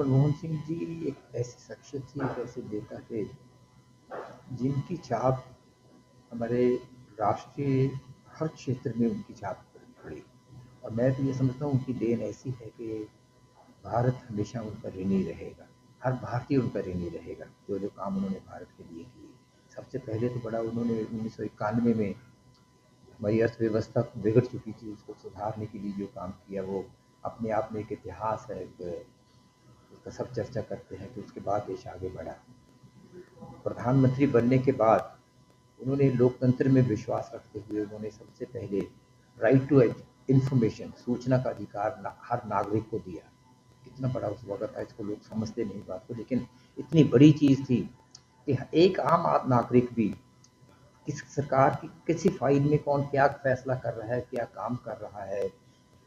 मनमोहन सिंह जी एक ऐसी शख्सियत थी, एक ऐसे नेता थे जिनकी छाप हमारे राष्ट्रीय हर क्षेत्र में उनकी छाप पड़ी। और मैं तो ये समझता हूँ उनकी देन ऐसी है कि भारत हमेशा उनका ऋणी रहेगा, हर भारतीय उनका ऋणी रहेगा। जो जो काम उन्होंने भारत के लिए किए, सबसे पहले तो बड़ा उन्होंने 1991 में हमारी अर्थव्यवस्था बिगड़ चुकी थी, उसको सुधारने के लिए जो काम किया वो अपने आप में एक इतिहास है। उसका सब चर्चा करते हैं कि उसके बाद देश आगे बढ़ा। प्रधानमंत्री बनने के बाद उन्होंने लोकतंत्र में विश्वास रखते हुए उन्होंने सबसे पहले राइट टू इंफॉर्मेशन, सूचना का अधिकार हर नागरिक को दिया। कितना बड़ा उस वक्त था, इसको लोग समझते नहीं बात को, लेकिन इतनी बड़ी चीज़ थी कि एक आम नागरिक भी किस सरकार की किसी फाइल में कौन क्या फैसला कर रहा है, क्या काम कर रहा है,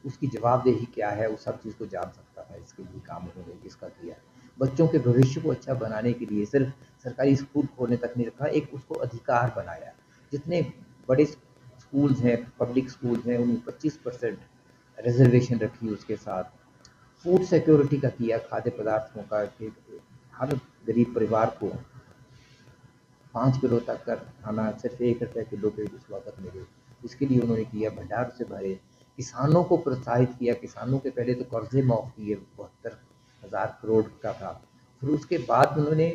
उसकी जवाबदेही क्या है, उस सब चीज़ को जान सकता था। इसके लिए काम उन्होंने इसका किया। बच्चों के भविष्य को अच्छा बनाने के लिए सिर्फ सरकारी स्कूल खोलने तक नहीं रखा, एक उसको अधिकार बनाया। जितने बड़े स्कूल्स हैं, पब्लिक स्कूल्स हैं, उनमें 25% रिजर्वेशन रखी उसके साथ। फूड सिक्योरिटी का किया, खाद्य पदार्थों का कि हर गरीब परिवार को 5 किलो तक का खाना सिर्फ 1 रुपये किलो पे उस वक्त मिले, इसके लिए उन्होंने किया। भंडार से भरे, किसानों को प्रोत्साहित किया। किसानों के पहले तो कर्जे माफ किए, 72,000 करोड़ का था। फिर उसके बाद उन्होंने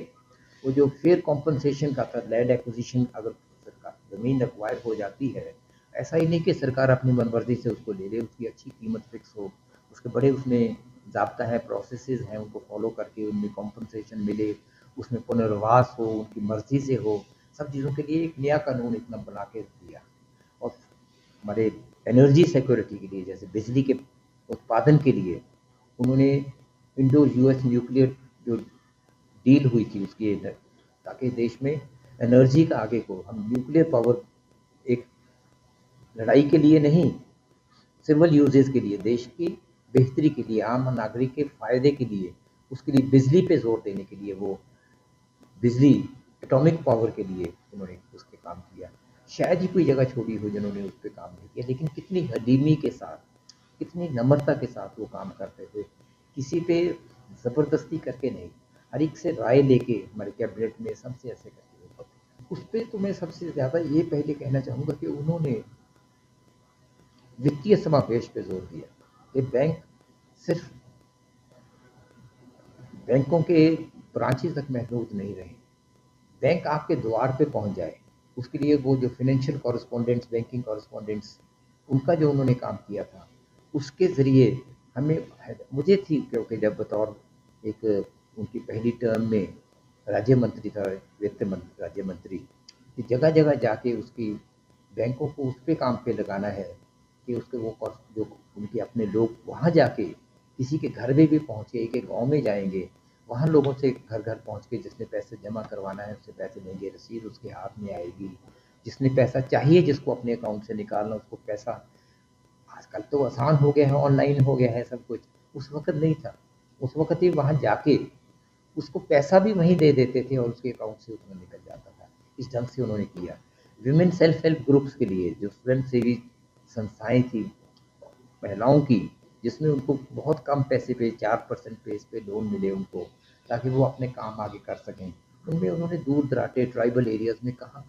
वो जो फेयर कॉम्पनसेशन का था, लैंड एक्विजिशन, अगर सरकार ज़मीन एक्वायर हो जाती है, ऐसा ही नहीं कि सरकार अपनी मनमर्जी से उसको ले ले, उसकी अच्छी कीमत फिक्स हो, उसके बड़े उसमें ज़ाब्ता है, प्रोसेसेस हैं, उनको फॉलो करके उनमें कॉम्पनसेशन मिले, उसमें पुनर्वास हो, उनकी मर्जी से हो। सब चीज़ों के लिए एक नया कानून इतना बना के दिया। और हमारे एनर्जी सिक्योरिटी के लिए, जैसे बिजली के उत्पादन के लिए उन्होंने इंडो यूएस न्यूक्लियर जो डील हुई थी उसकी, ताकि देश में एनर्जी का आगे को हम न्यूक्लियर पावर एक लड़ाई के लिए नहीं, सिविल यूजेस के लिए, देश की बेहतरी के लिए, आम नागरिक के फायदे के लिए, उसके लिए बिजली पे जोर देने के लिए वो बिजली एटॉमिक पावर के लिए उन्होंने उस पर काम किया। शायद ही कोई जगह छोड़ी हो जिन्होंने उस पर काम नहीं किया, लेकिन कितनी हलीमी के साथ, कितनी नम्रता के साथ वो काम करते थे। किसी पे ज़बरदस्ती करके नहीं, हर एक से राय लेके हमारे कैबिनेट में सबसे ऐसे करके वो करते। उस पर तो मैं सबसे ज़्यादा ये पहले कहना चाहूँगा कि उन्होंने वित्तीय समावेश पे जोर दिया कि बैंक सिर्फ बैंकों के ब्रांचेस तक महदूद नहीं रहे, बैंक आपके द्वार पे पहुंच जाए। उसके लिए वो जो फाइनेंशियल कॉरेस्पॉन्डेंट्स, बैंकिंग कॉरेस्पॉन्डेंट्स, उनका जो उन्होंने काम किया था, उसके ज़रिए हमें, मुझे थी क्योंकि जब बतौर एक उनकी पहली टर्म में राज्य मंत्री था, वित्त मंत्री राज्य मंत्री, कि जगह जगह जाके उसकी बैंकों को उस पे काम पे लगाना है कि उसके वो जो उनके अपने लोग वहाँ जाके किसी के घर में भी पहुँचे, एक एक गाँव में जाएंगे, वहाँ लोगों से घर घर पहुँच के जिसने पैसे जमा करवाना है उससे पैसे लेंगे, रसीद उसके हाथ में आएगी। जिसने पैसा चाहिए, जिसको अपने अकाउंट से निकालना, उसको पैसा, आजकल तो आसान हो गया है, ऑनलाइन हो गया है सब कुछ, उस वक्त नहीं था। उस वक्त ही वहाँ जाके उसको पैसा भी वहीं दे देते थे और उसके अकाउंट से उसमें निकल जाता था। इस ढंग से उन्होंने किया। विमेन सेल्फ हेल्प ग्रुप्स के लिए जो स्वयं सेवी संस्थाएं थी महिलाओं की, जिसमें उनको बहुत कम पैसे पे 4% पे इस पे लोन मिले उनको, ताकि वो अपने काम आगे कर सकें। उनमें उन्होंने दूर दराटे ट्राइबल एरियाज़ में कहाँ